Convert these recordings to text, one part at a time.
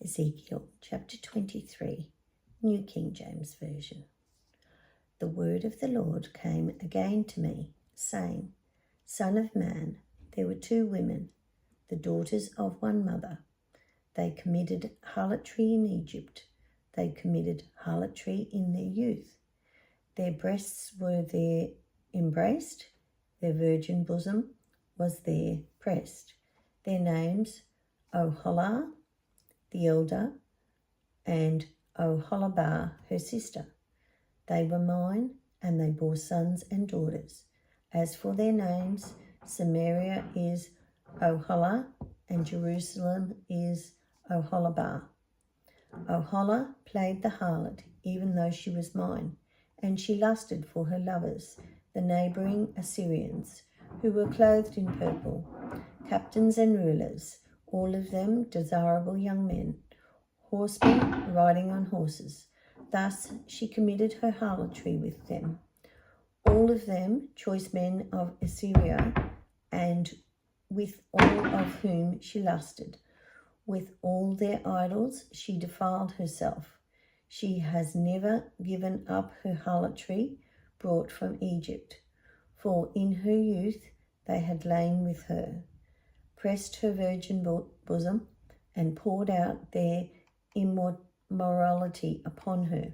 Ezekiel chapter 23, New King James Version. The word of the Lord came again to me, saying, Son of man, there were two women, the daughters of one mother. They committed harlotry in Egypt. They committed harlotry in their youth. Their breasts were there embraced, their virgin bosom was there pressed. Their names, Oholah, the elder, and Oholibah, her sister. They were mine, and they bore sons and daughters. As for their names, Samaria is Oholah, and Jerusalem is Oholibah. Oholah played the harlot, even though she was mine, and she lusted for her lovers, the neighbouring Assyrians, who were clothed in purple, captains and rulers, all of them desirable young men, horsemen riding on horses. Thus she committed her harlotry with them. All of them choice men of Assyria, and with all of whom she lusted. With all their idols she defiled herself. She has never given up her harlotry brought from Egypt, for in her youth they had lain with her, pressed her virgin bosom, and poured out their immorality upon her.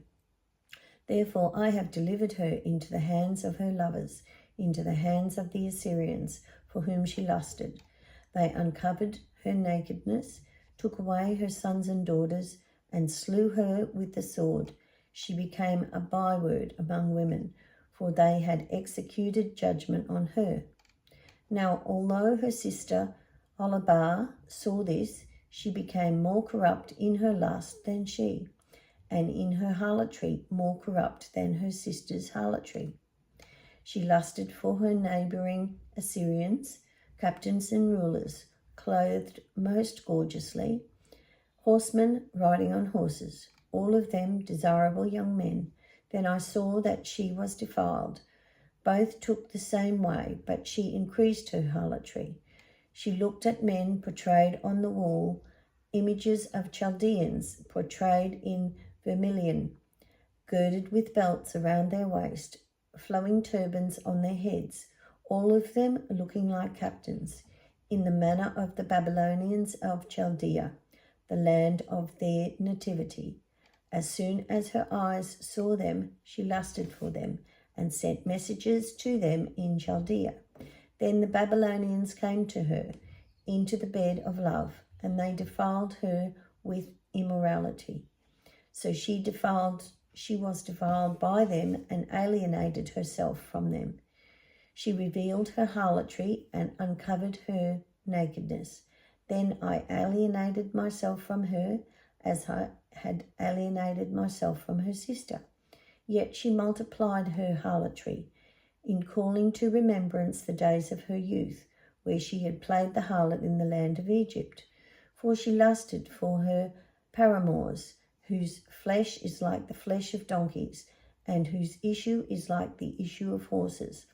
Therefore I have delivered her into the hands of her lovers, into the hands of the Assyrians, for whom she lusted. They uncovered her nakedness, took away her sons and daughters, and slew her with the sword. She became a byword among women, for they had executed judgment on her. Now, although her sister Oholibah saw this, she became more corrupt in her lust than she, and in her harlotry more corrupt than her sister's harlotry. She lusted for her neighbouring Assyrians, captains and rulers, clothed most gorgeously, horsemen riding on horses, all of them desirable young men. Then I saw that she was defiled. Both took the same way, but she increased her harlotry. She looked at men portrayed on the wall, images of Chaldeans portrayed in vermilion, girded with belts around their waist, flowing turbans on their heads, all of them looking like captains, in the manner of the Babylonians of Chaldea, the land of their nativity. As soon as her eyes saw them, she lusted for them, and sent messages to them in Chaldea. Then the Babylonians came to her into the bed of love, and they defiled her with immorality. So she was defiled by them and alienated herself from them. She revealed her harlotry and uncovered her nakedness. Then I alienated myself from her, as I had alienated myself from her sister. Yet she multiplied her harlotry, in calling to remembrance the days of her youth, where she had played the harlot in the land of Egypt. For she lusted for her paramours, whose flesh is like the flesh of donkeys, and whose issue is like the issue of horses.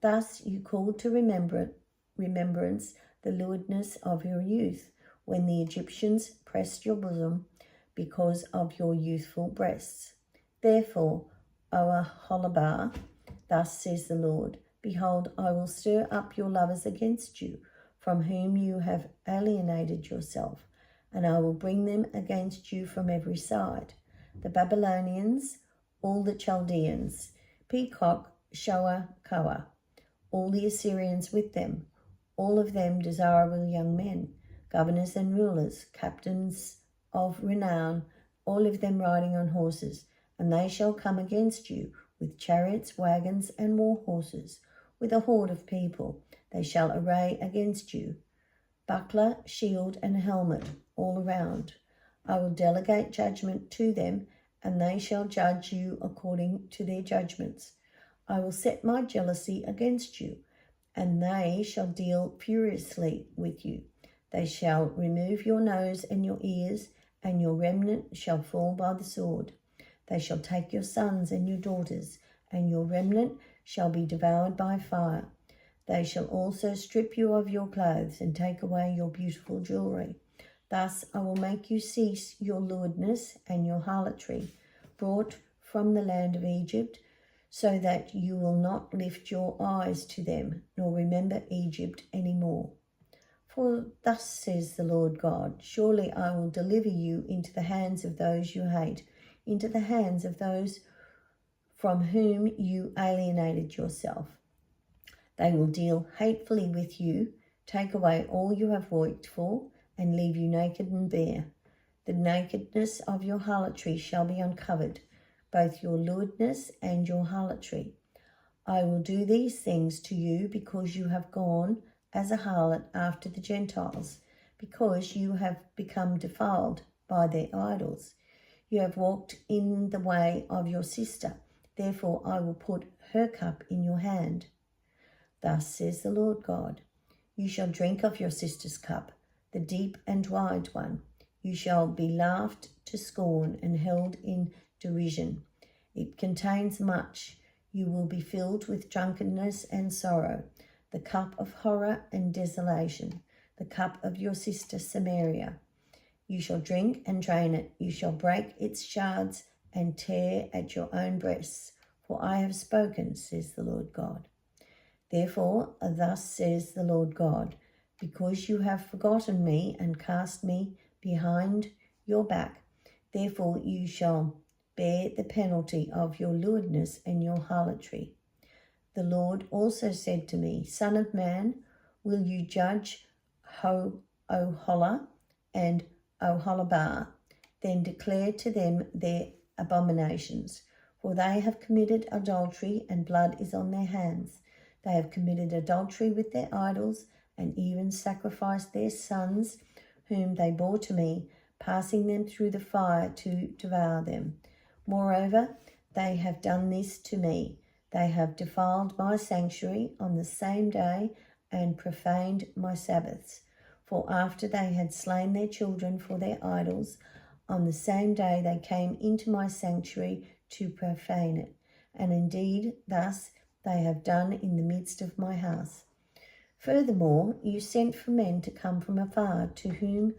Thus you called to remembrance the lewdness of your youth, when the Egyptians pressed your bosom because of your youthful breasts. Therefore, O Oholibah, thus says the Lord, behold, I will stir up your lovers against you, from whom you have alienated yourself, and I will bring them against you from every side. The Babylonians, all the Chaldeans, Peacock, Shoah, Koah, all the Assyrians with them, all of them desirable young men, governors and rulers, captains of renown, all of them riding on horses, and they shall come against you with chariots, wagons, and war horses, with a horde of people. They shall array against you, buckler, shield, and helmet all around. I will delegate judgment to them, and they shall judge you according to their judgments. I will set my jealousy against you, and they shall deal furiously with you. They shall remove your nose and your ears, and your remnant shall fall by the sword. They shall take your sons and your daughters, and your remnant shall be devoured by fire. They shall also strip you of your clothes and take away your beautiful jewelry. Thus I will make you cease your lewdness and your harlotry, brought from the land of Egypt, so that you will not lift your eyes to them, nor remember Egypt any more. For thus says the Lord God, surely I will deliver you into the hands of those you hate, into the hands of those from whom you alienated yourself. They will deal hatefully with you, take away all you have worked for, and leave you naked and bare. The nakedness of your harlotry shall be uncovered, both your lewdness and your harlotry. I will do these things to you because you have gone as a harlot after the Gentiles, because you have become defiled by their idols. You have walked in the way of your sister, therefore I will put her cup in your hand. Thus says the Lord God, you shall drink of your sister's cup, the deep and wide one. You shall be laughed to scorn and held in derision. It contains much. You will be filled with drunkenness and sorrow, the cup of horror and desolation, the cup of your sister Samaria. You shall drink and drain it. You shall break its shards and tear at your own breasts. For I have spoken, says the Lord God. Therefore, thus says the Lord God, because you have forgotten me and cast me behind your back, therefore you shall bear the penalty of your lewdness and your harlotry. The Lord also said to me, Son of man, will you judge Oholah and Oholibah? Then declare to them their abominations, for they have committed adultery and blood is on their hands. They have committed adultery with their idols and even sacrificed their sons whom they bore to me, passing them through the fire to devour them. Moreover, they have done this to me. They have defiled my sanctuary on the same day and profaned my Sabbaths. For after they had slain their children for their idols, on the same day they came into my sanctuary to profane it. And indeed, thus they have done in the midst of my house. Furthermore, you sent for men to come from afar, to whom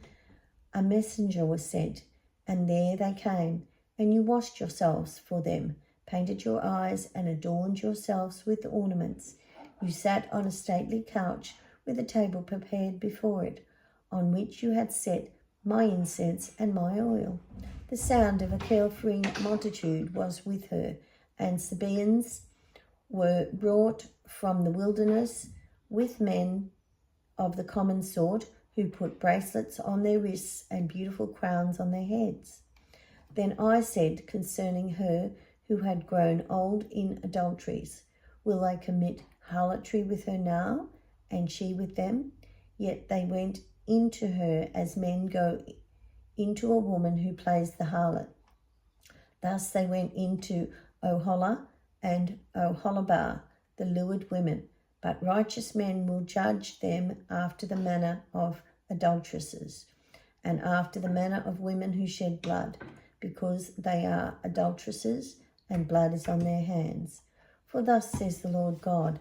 a messenger was sent, and there they came, and you washed yourselves for them, painted your eyes, and adorned yourselves with ornaments. You sat on a stately couch with a table prepared before it, on which you had set my incense and my oil. The sound of a carefree multitude was with her, and Sabaeans were brought from the wilderness with men of the common sort who put bracelets on their wrists and beautiful crowns on their heads. Then I said concerning her who had grown old in adulteries, will they commit harlotry with her now, and she with them? Yet they went into her as men go into a woman who plays the harlot. Thus they went into Oholah and Oholibah, the lured women, but righteous men will judge them after the manner of adulteresses, and after the manner of women who shed blood, because they are adulteresses, and blood is on their hands. For thus says the Lord God,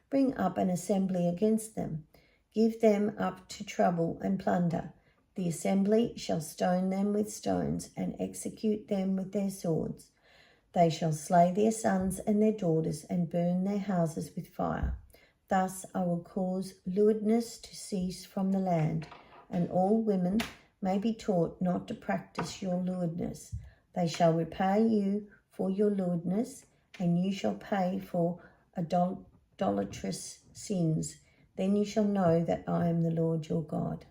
bring up an assembly against them, give them up to trouble and plunder. The assembly shall stone them with stones, and execute them with their swords. They shall slay their sons and their daughters, and burn their houses with fire. Thus I will cause lewdness to cease from the land, and all women may be taught not to practice your lewdness. They shall repay you for your lewdness, and you shall pay for idolatrous sins. Then you shall know that I am the Lord your God.